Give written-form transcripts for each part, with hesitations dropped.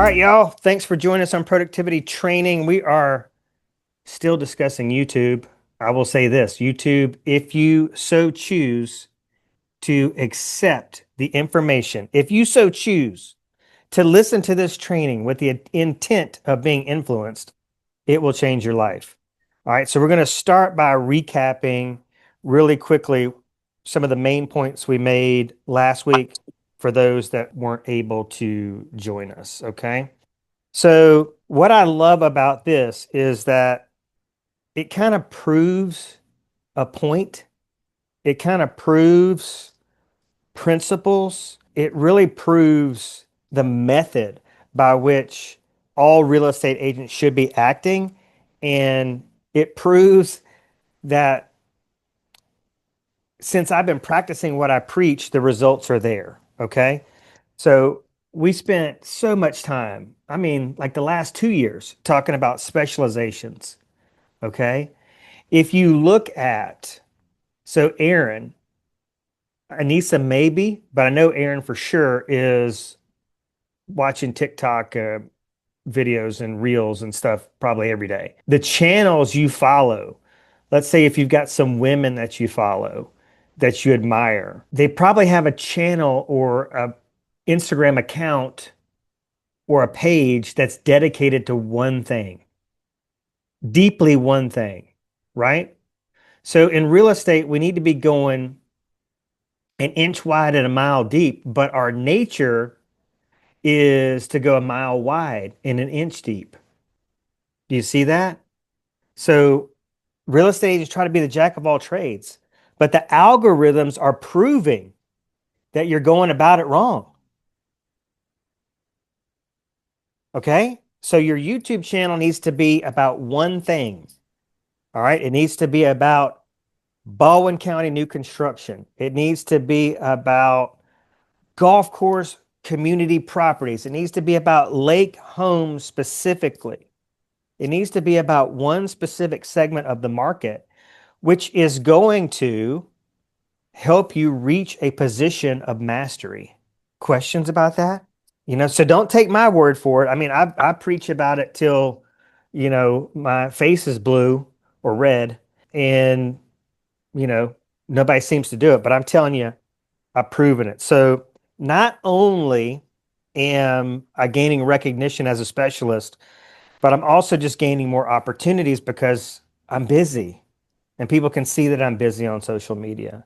right, y'all. Thanks for joining us on productivity training. We are still discussing YouTube. I will say this, YouTube, if you so choose to accept the information, if you so choose to listen to this training with the intent of being influenced, it will change your life. All right, so we're going to start by recapping really quickly some of the main points we made last week for those that weren't able to join us. Okay. So, what I love about this is that it kind of proves a point. It kind of proves principles. It really proves the method by which all real estate agents should be acting. And it proves that since I've been practicing what I preach, the results are there. Okay. So we spent so much time, I mean, like the last 2 years, talking about specializations. Okay. If you look at, so Aaron, Anissa maybe, but I know Aaron for sure is watching TikTok videos and reels and stuff probably every day. The channels you follow, let's say if you've got some women that you follow that you admire, they probably have a channel or a Instagram account or a page that's dedicated to one thing, deeply one thing, right? So in real estate, we need to be going an inch wide and a mile deep, but our nature is to go a mile wide and an inch deep. Do you see that? So real estate agents try to be the jack of all trades, but the algorithms are proving that you're going about it wrong. Okay? So your YouTube channel needs to be about one thing. All right? It needs to be about Baldwin County new construction. It needs to be about golf course community properties. It needs to be about lake homes specifically. It needs to be about one specific segment of the market, which is going to help you reach a position of mastery. Questions about that? So don't take my word for it. I mean, I preach about it till, my face is blue or red, and, you know, nobody seems to do it, but I'm telling you, I've proven it. So not only am I gaining recognition as a specialist, but I'm also just gaining more opportunities because I'm busy and people can see that I'm busy on social media,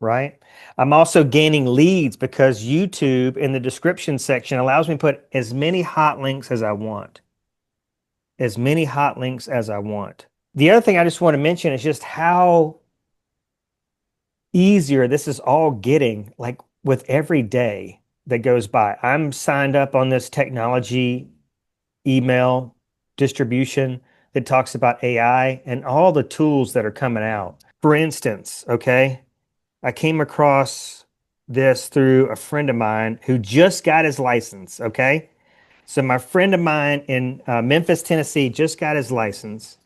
right? I'm also gaining leads because YouTube in the description section allows me to put as many hot links as I want, as many hot links as I want. The other thing I just want to mention is just how easier this is all getting, like with every day that goes by. I'm signed up on this technology email distribution that talks about AI and all the tools that are coming out. For instance, okay, I came across this through a friend of mine who just got his license. Okay. So, my friend of mine in Memphis, Tennessee, just got his license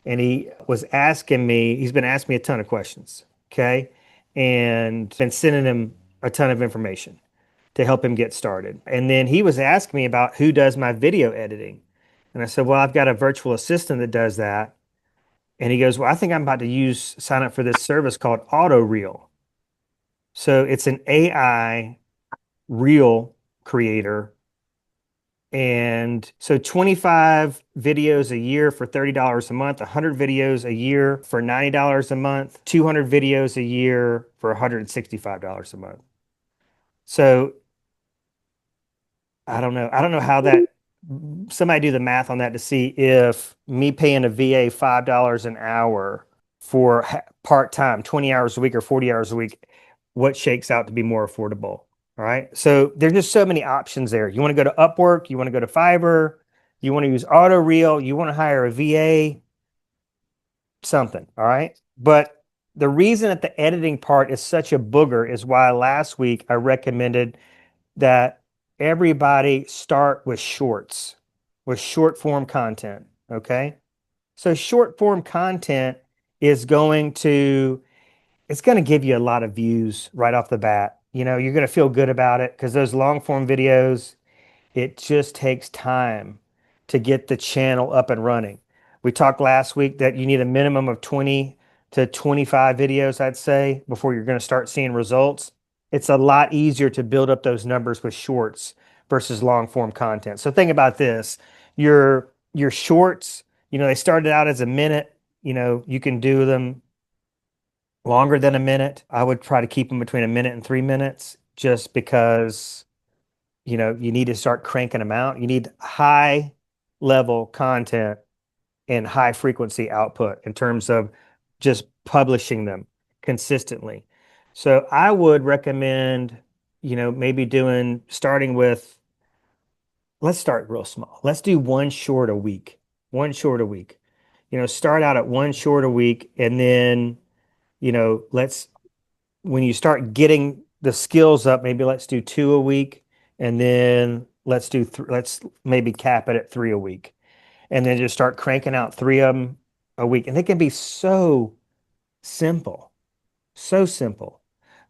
and he was asking me, he's been asking me a ton of questions. Okay. And been sending him a ton of information to help him get started. And then he was asking me about who does my video editing. And I said, well, I've got a virtual assistant that does that. And he goes, well, I think I'm about to sign up for this service called Auto Reel. So it's an AI reel creator. And so 25 videos a year for $30 a month, 100 videos a year for $90 a month, 200 videos a year for $165 a month. So I don't know. I don't know how that, somebody do the math on that to see if me paying a VA $5 an hour for part-time, 20 hours a week or 40 hours a week, what shakes out to be more affordable. All right. So there's just so many options there. You want to go to Upwork, you want to go to Fiverr, you want to use Auto Reel, you want to hire a VA, something. All right. But the reason that the editing part is such a booger is why last week I recommended that everybody start with shorts, with short form content. Okay. So short form content is it's going to give you a lot of views right off the bat. You're going to feel good about it because those long form videos, It just takes time to get the channel up and running. We talked last week that you need a minimum of 20 to 25 videos, I'd say, before you're going to start seeing results. It's a lot easier to build up those numbers with shorts versus long form content. So think about this. Your shorts, they started out as a minute, you can do them longer than a minute. I would try to keep them between a minute and 3 minutes just because you need to start cranking them out. You need high level content and high frequency output in terms of just publishing them consistently. So I would recommend, maybe starting with, let's start real small. Let's do one short a week, one short a week. Start out at one short a week and then, let's when you start getting the skills up, maybe let's do two a week, and then let's maybe cap it at three a week, and then just start cranking out three of them a week. And they can be so simple, so simple.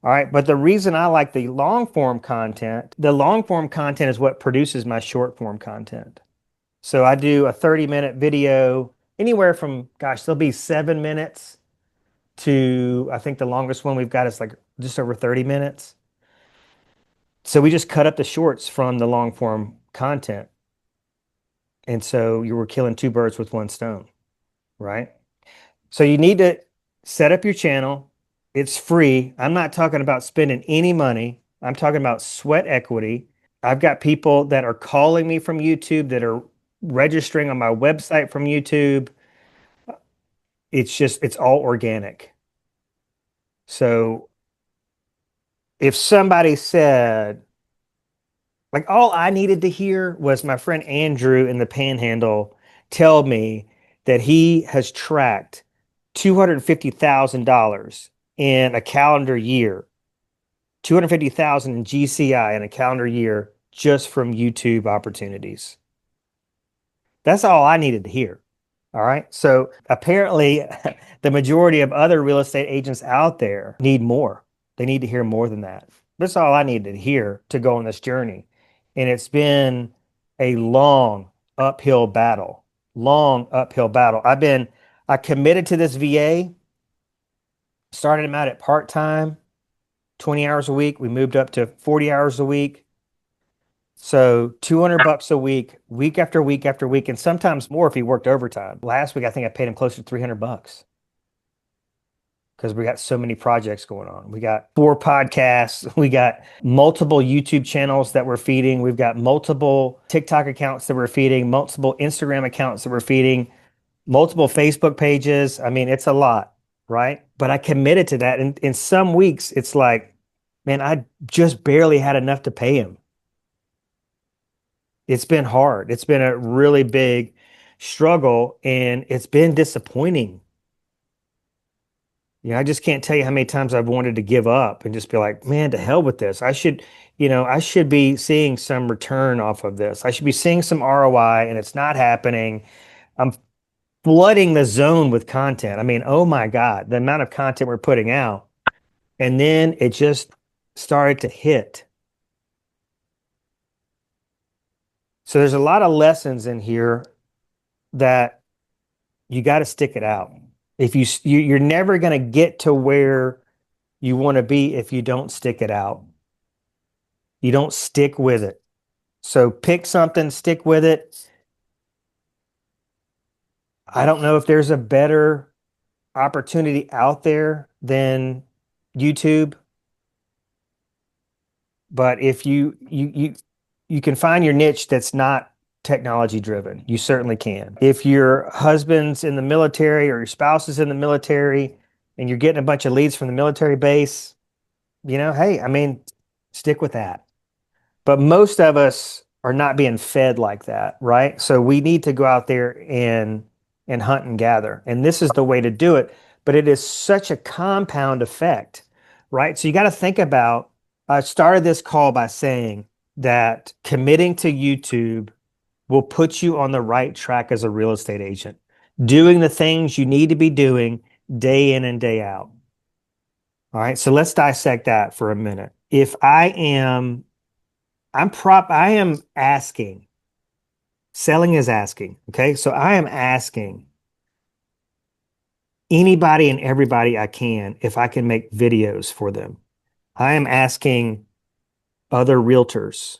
All right. But the reason I like the long form content is what produces my short form content. So I do a 30-minute video anywhere from, gosh, there'll be 7 minutes to, I think the longest one we've got is like just over 30 minutes. So we just cut up the shorts from the long form content. And so you were killing two birds with one stone, right? So you need to set up your channel. It's free. I'm not talking about spending any money. I'm talking about sweat equity. I've got people that are calling me from YouTube that are registering on my website from YouTube. It's all organic. So if somebody said, like, all I needed to hear was my friend Andrew in the Panhandle tell me that he has tracked $250,000 in a calendar year, 250,000 in GCI in a calendar year just from YouTube opportunities. That's all I needed to hear. All right. So apparently, the majority of other real estate agents out there need more. They need to hear more than that. That's all I needed to hear to go on this journey. And it's been a long uphill battle, long uphill battle. I committed to this VA, started him out at part-time, 20 hours a week. We moved up to 40 hours a week. So $200 a week, week after week after week, and sometimes more if he worked overtime. Last week, I think I paid him closer to $300 because we got so many projects going on. We got 4 podcasts, we got multiple YouTube channels that we're feeding, we've got multiple TikTok accounts that we're feeding, multiple Instagram accounts that we're feeding, multiple Facebook pages. I mean, it's a lot, right? But I committed to that. And in some weeks, it's like, man, I just barely had enough to pay him. It's been hard. It's been a really big struggle and it's been disappointing. I just can't tell you how many times I've wanted to give up and just be like, man, to hell with this. I should be seeing some return off of this. I should be seeing some ROI and it's not happening. I'm flooding the zone with content. I mean, oh my God, the amount of content we're putting out. And then it just started to hit. So there's a lot of lessons in here that you got to stick it out. If you're never going to get to where you want to be if you don't stick it out. You don't stick with it. So pick something, stick with it. I don't know if there's a better opportunity out there than YouTube, but if you can find your niche that's not technology driven. You certainly can. If your husband's in the military or your spouse is in the military and you're getting a bunch of leads from the military base, hey, I mean, stick with that. But most of us are not being fed like that, right? So we need to go out there and hunt and gather. And this is the way to do it. But it is such a compound effect, right? So you got to think about, I started this call by saying that committing to YouTube will put you on the right track as a real estate agent, doing the things you need to be doing day in and day out. All right, so let's dissect that for a minute. If I am I am asking. Selling is asking. Okay. So I am asking anybody and everybody I can if I can make videos for them. I am asking other realtors.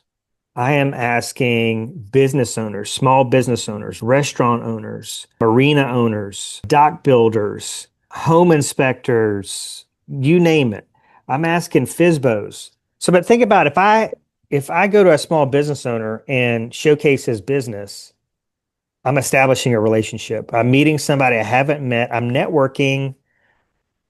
I am asking business owners, small business owners, restaurant owners, marina owners, dock builders, home inspectors, you name it. I'm asking Fisbos. So, but think about if I go to a small business owner and showcase his business, I'm establishing a relationship. I'm meeting somebody I haven't met. I'm networking.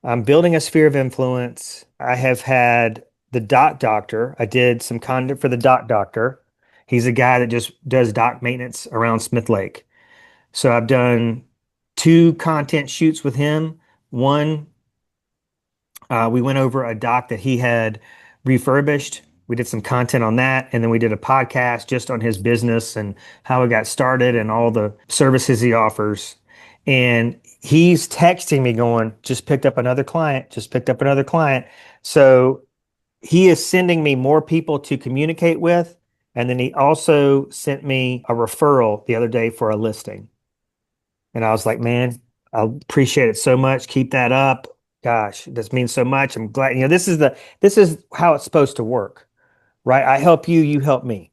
I'm building a sphere of influence. I have had the dock doctor. I did some content for the dock doctor. He's a guy that just does dock maintenance around Smith Lake. So I've done two content shoots with him. One, we went over a dock that he had refurbished. We did some content on that, and then we did a podcast just on his business and how it got started and all the services he offers. And he's texting me going, just picked up another client, just picked up another client. So he is sending me more people to communicate with. And then he also sent me a referral the other day for a listing. And I was like, man, I appreciate it so much. Keep that up. Gosh, this means so much. I'm glad, this is how it's supposed to work, right? I help you, you help me.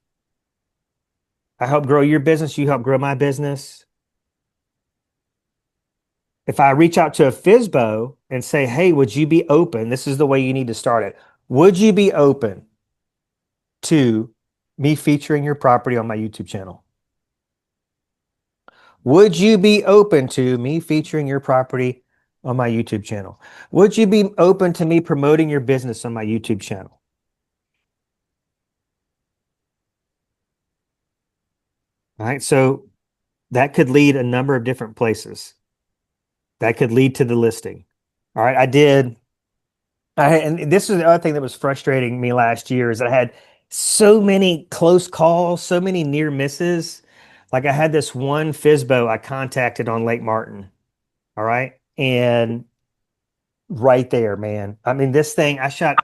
I help grow your business, you help grow my business. If I reach out to a FISBO and say, hey, would you be open? This is the way you need to start it. Would you be open to me featuring your property on my YouTube channel? Would you be open to me featuring your property on my YouTube channel? Would you be open to me promoting your business on my YouTube channel? All right. So that could lead a number of different places. That could lead to the listing. All right. And this is the other thing that was frustrating me last year is that I had so many close calls, so many near misses. Like I had this one FISBO I contacted on Lake Martin. All right. And right there, man. I mean, this thing, I shot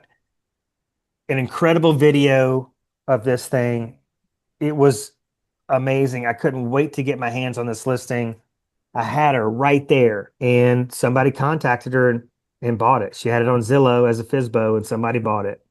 an incredible video of this thing. It was amazing. I couldn't wait to get my hands on this listing. I had her right there, and somebody contacted her and bought it. She had it on Zillow as a FISBO, and somebody bought it.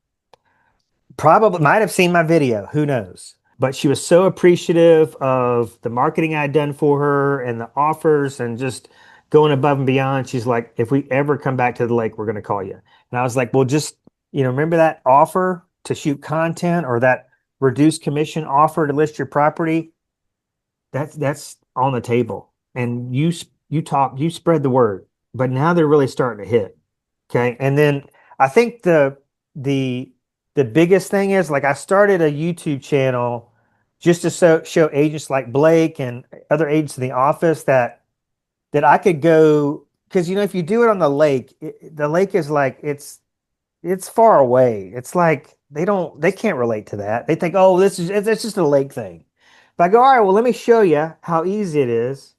Probably might have seen my video, who knows? But she was so appreciative of the marketing I'd done for her and the offers and just going above and beyond. She's like, if we ever come back to the lake, we're going to call you. And I was like, well, just, remember that offer to shoot content or that reduced commission offer to list your property? That's on the table. And you spread the word. But now they're really starting to hit. Okay. And then I think the the biggest thing is like I started a YouTube channel just to show agents like Blake and other agents in the office that I could go because if you do it on the lake, the lake is like it's far away. It's like they can't relate to that. They think, oh, it's just a lake thing. But I go, all right, well, let me show you how easy it is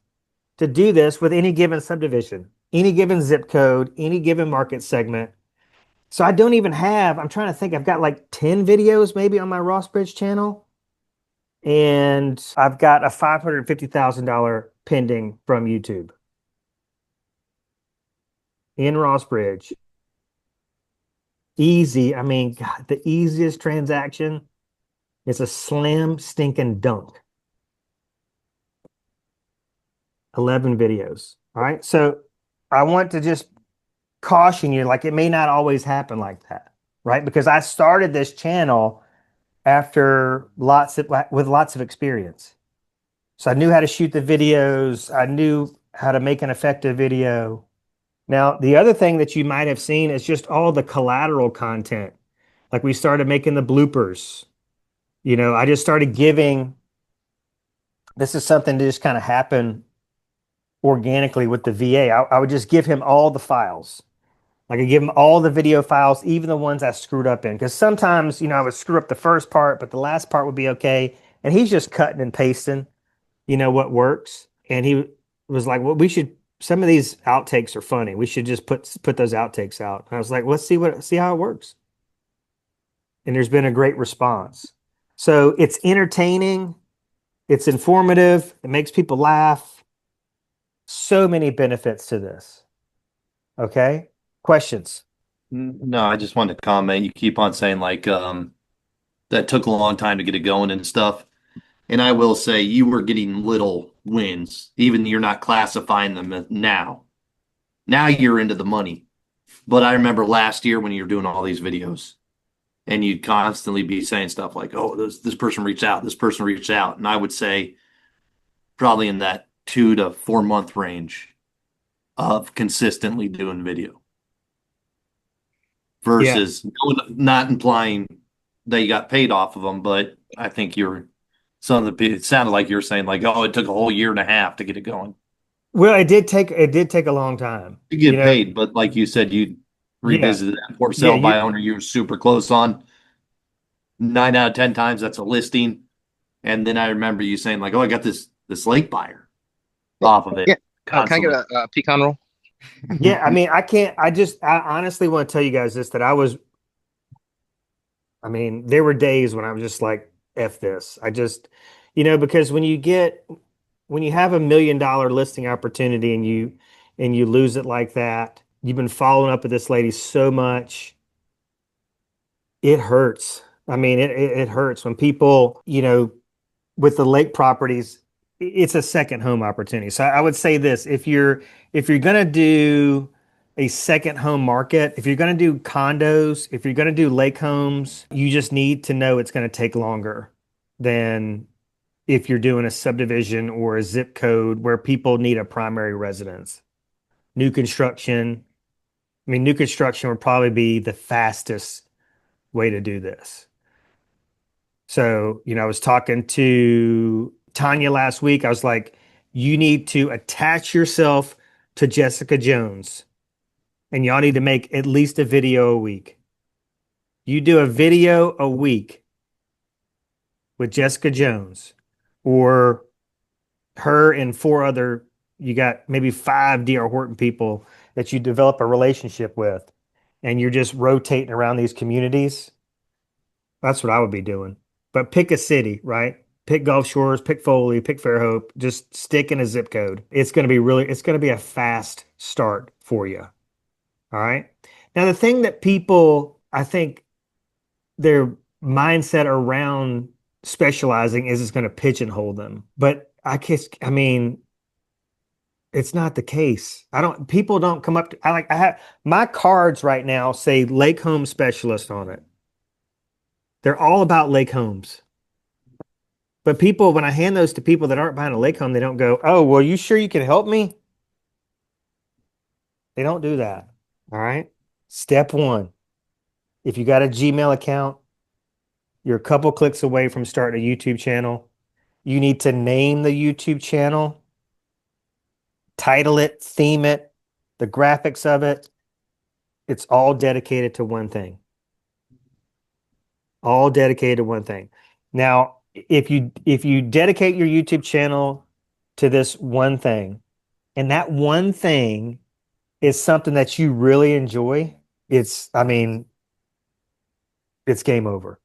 to do this with any given subdivision, any given zip code, any given market segment. So I don't even have, I'm trying to think, I've got like 10 videos maybe on my Ross Bridge channel. And I've got a $550,000 pending from YouTube in Ross Bridge. Easy. I mean, God, the easiest transaction is a slam stinking dunk. 11 videos. All right. So I want to just caution you, like it may not always happen like that, right? Because I started this channel after with lots of experience. So I knew how to shoot the videos. I knew how to make an effective video. Now, the other thing that you might have seen is just all the collateral content. Like we started making the bloopers. I just started giving, this is something that just kind of happened organically with the VA. I would just give him all the files. Like I give him all the video files, even the ones I screwed up in. Because sometimes, I would screw up the first part, but the last part would be okay. And he's just cutting and pasting, what works. And he was like, well, some of these outtakes are funny. We should just put those outtakes out. And I was like, let's see how it works. And there's been a great response. So it's entertaining, it's informative, it makes people laugh. So many benefits to this. Okay. Questions? No, I just wanted to comment. You keep on saying like that took a long time to get it going and stuff. And I will say you were getting little wins, even you're not classifying them now. Now you're into the money. But I remember last year when you were doing all these videos and you'd constantly be saying stuff like, oh, this person reached out, this person reached out. And I would say probably in that 2 to 4 month range of consistently doing video Yeah. versus not implying that you got paid off of them, but I think you're some of the it sounded like you're saying like, oh, it took a whole year and a half to get it going. Well, it did take a long time. You You get know, paid, but like you said, you yeah. revisited that for Yeah, sale by owner you were super close on. 9 out of 10 times that's a listing. And then I remember you saying like, oh, I got this lake buyer off of it Yeah. Can I get constantly. a pecan roll? yeah, I mean, I can't I honestly want to tell you guys this that I mean, there were days when I was just like, F this. Because when you have $1 million listing opportunity and you lose it like that, you've been following up with this lady so much, it hurts. I mean, it hurts when people, with the lake properties, it's a second home opportunity. So I would say this, if you're gonna do a second home market, if you're gonna do condos, if you're gonna do lake homes, you just need to know it's gonna take longer than if you're doing a subdivision or a zip code where people need a primary residence. New construction, I mean, new construction would probably be the fastest way to do this. So, I was talking to Tanya last week. I was like, you need to attach yourself to Jessica Jones, and y'all need to make at least a video a week. You do a video a week with Jessica Jones or her and four other, you got maybe five D.R. Horton people that you develop a relationship with, and you're just rotating around these communities. That's what I would be doing. But pick a city, right? Pick Gulf Shores, pick Foley, pick Fairhope. Just stick in a zip code. It's going to be a fast start for you. All right. Now, the thing that people, I think their mindset around specializing is it's going to pigeonhole them. But I mean, it's not the case. People don't come up to, I have my cards right now say Lake Home Specialist on it. They're all about lake homes. But people, when I hand those to people that aren't buying a lake home, they don't go, "Oh, well, you sure you can help me?" They don't do that. All right. Step one, if you got a Gmail account, you're a couple clicks away from starting a YouTube channel. You need to name the YouTube channel, title it, theme it, the graphics of it. It's all dedicated to one thing. All dedicated to one thing. Now, if you dedicate your YouTube channel to this one thing, and that one thing is something that you really enjoy, I mean, it's game over.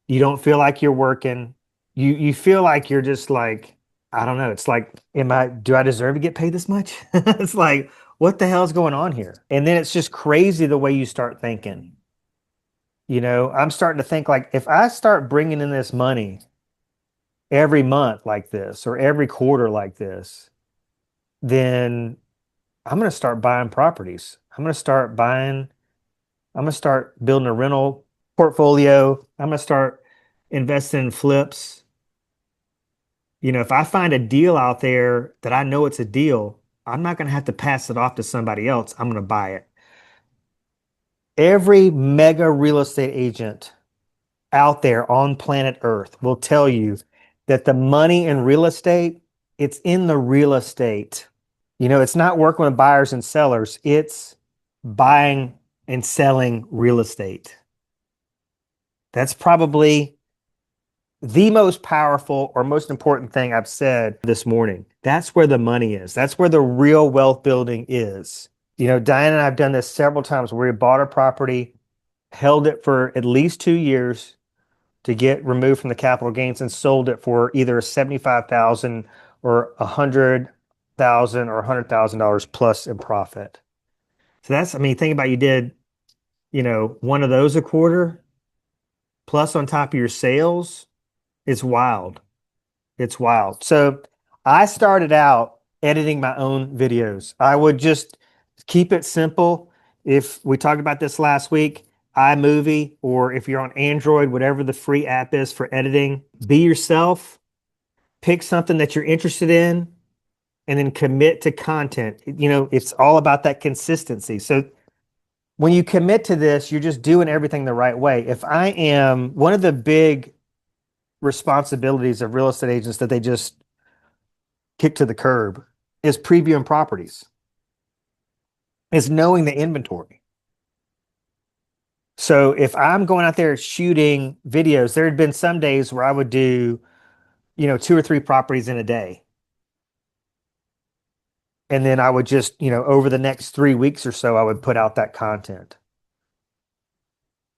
You don't feel like you're working. You feel like you're just like, I don't know. It's like, do I deserve to get paid this much? It's like, what the hell's going on here? And then it's just crazy the way you start thinking. I'm starting to think like if I start bringing in this money every month like this or every quarter like this, then I'm going to start buying properties. I'm going to start building a rental portfolio. I'm going to start investing in flips. If I find a deal out there that I know it's a deal, I'm not going to have to pass it off to somebody else. I'm going to buy it. Every mega real estate agent out there on planet Earth will tell you that the money in real estate, it's in the real estate. It's not working with buyers and sellers, it's buying and selling real estate. That's probably the most powerful or most important thing I've said this morning. That's where the money is. That's where the real wealth building is. Diane and I have done this several times where we bought a property, held it for at least 2 years, to get removed from the capital gains and sold it for either 75,000 or 100,000 or $100,000 plus in profit. So that's, I mean, think about you did, one of those a quarter plus on top of your sales. It's wild. It's wild. So I started out editing my own videos. I would just keep it simple. If we talked about this last week, iMovie, or if you're on Android, whatever the free app is for editing, be yourself, pick something that you're interested in, and then commit to content. It's all about that consistency. So when you commit to this, you're just doing everything the right way. If I am one of the big responsibilities of real estate agents that they just kick to the curb is previewing properties, is knowing the inventory. So if I'm going out there shooting videos, there had been some days where I would do, two or three properties in a day. And then I would just, over the next 3 weeks or so, I would put out that content.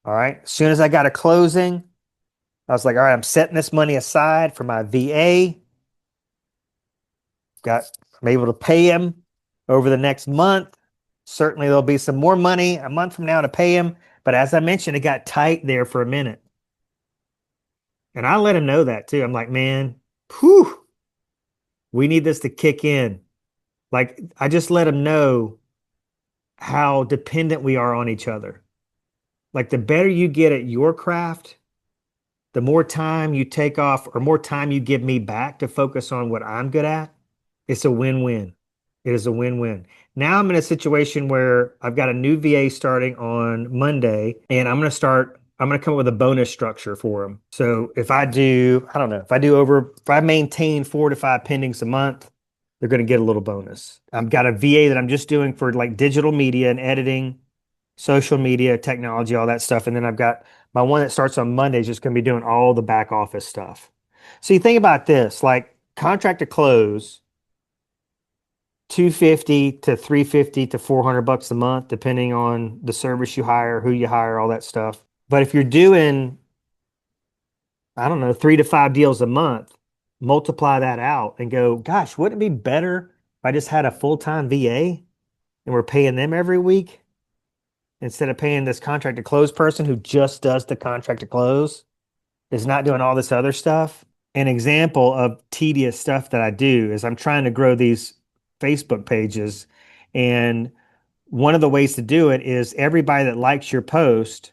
All right. As soon as I got a closing, I was like, all right, I'm setting this money aside for my VA. I'm able to pay him over the next month. Certainly there'll be some more money a month from now to pay him. But as I mentioned, it got tight there for a minute. And I let him know that too. I'm like, man, whew, we need this to kick in. Like, I just let him know how dependent we are on each other. Like, the better you get at your craft, the more time you take off or more time you give me back to focus on what I'm good at. It's a win-win. It is a win-win. Now I'm in a situation where I've got a new VA starting on Monday, and I'm going to come up with a bonus structure for him. So if I do, I don't know, if I maintain 4 to 5 pendings a month, they're going to get a little bonus. I've got a VA that I'm just doing for like digital media and editing, social media, technology, all that stuff. And then I've got my one that starts on Monday is just going to be doing all the back office stuff. So you think about this, like contract to close, 250 to 350 to $400 a month, depending on the service you hire, who you hire, all that stuff. But if you're doing, I don't know, 3 to 5 deals a month, multiply that out and go, gosh, wouldn't it be better if I just had a full-time VA and we're paying them every week instead of paying this contract to close person who just does the contract to close, is not doing all this other stuff? An example of tedious stuff that I do is I'm trying to grow these Facebook pages. And one of the ways to do it is everybody that likes your post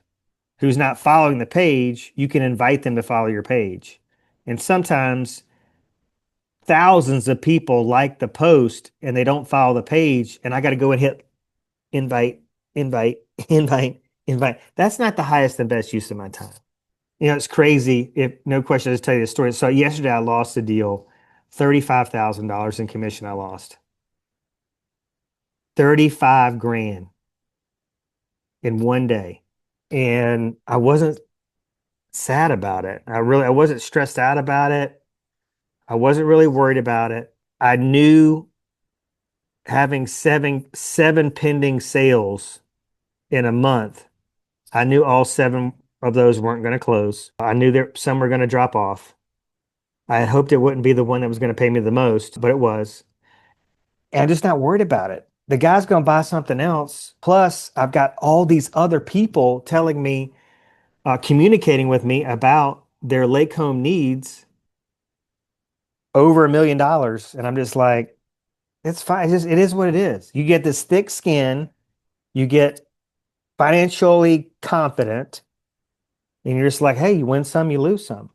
who's not following the page, you can invite them to follow your page. And sometimes thousands of people like the post and they don't follow the page. And I got to go and hit invite, invite, invite, invite. That's not the highest and best use of my time. It's crazy. If no question, I'll just tell you the story. So yesterday I lost a deal, $35,000 in commission I lost. 35 grand in one day. And I wasn't sad about it. I wasn't stressed out about it. I wasn't really worried about it. I knew having seven pending sales in a month, I knew all 7 of those weren't going to close. I knew that some were going to drop off. I had hoped it wouldn't be the one that was going to pay me the most, but it was. And I'm just not worried about it. The guy's going to buy something else. Plus, I've got all these other people telling me, communicating with me about their lake home needs over $1 million. And I'm just like, it's fine. It is what it is. You get this thick skin, you get financially confident, and you're just like, hey, you win some, you lose some.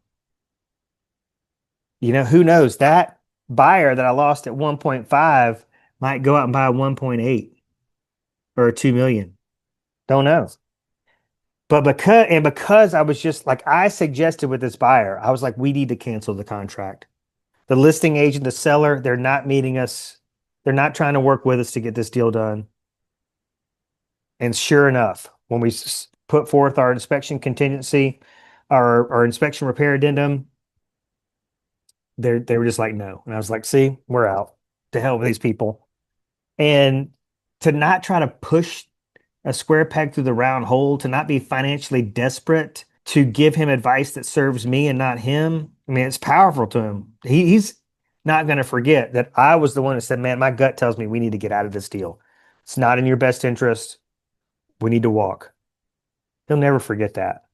Who knows? That buyer that I lost at 1.5 might go out and buy a 1.8 or 2 million. Don't know. But because I was just like, I suggested with this buyer, I was like, we need to cancel the contract. The listing agent, the seller, they're not meeting us. They're not trying to work with us to get this deal done. And sure enough, when we put forth our inspection contingency, our inspection repair addendum, they were just like, no. And I was like, see, we're out. To hell with these people. And to not try to push a square peg through the round hole, to not be financially desperate to give him advice that serves me and not him, I mean, it's powerful to him. He's not going to forget that I was the one that said, man, my gut tells me we need to get out of this deal. It's not in your best interest. We need to walk. He'll never forget that.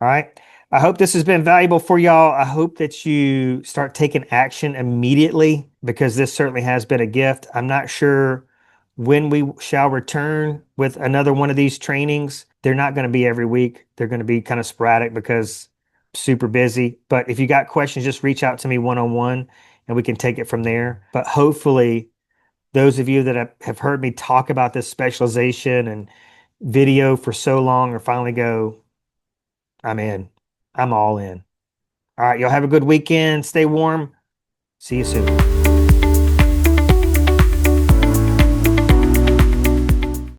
All right. I hope this has been valuable for y'all. I hope that you start taking action immediately because this certainly has been a gift. I'm not sure when we shall return with another one of these trainings. They're not going to be every week. They're going to be kind of sporadic because I'm super busy. But if you got questions, just reach out to me one on one and we can take it from there. But hopefully, those of you that have heard me talk about this specialization and video for so long are finally go, I'm in. I'm all in. All right, y'all have a good weekend. Stay warm. See you soon.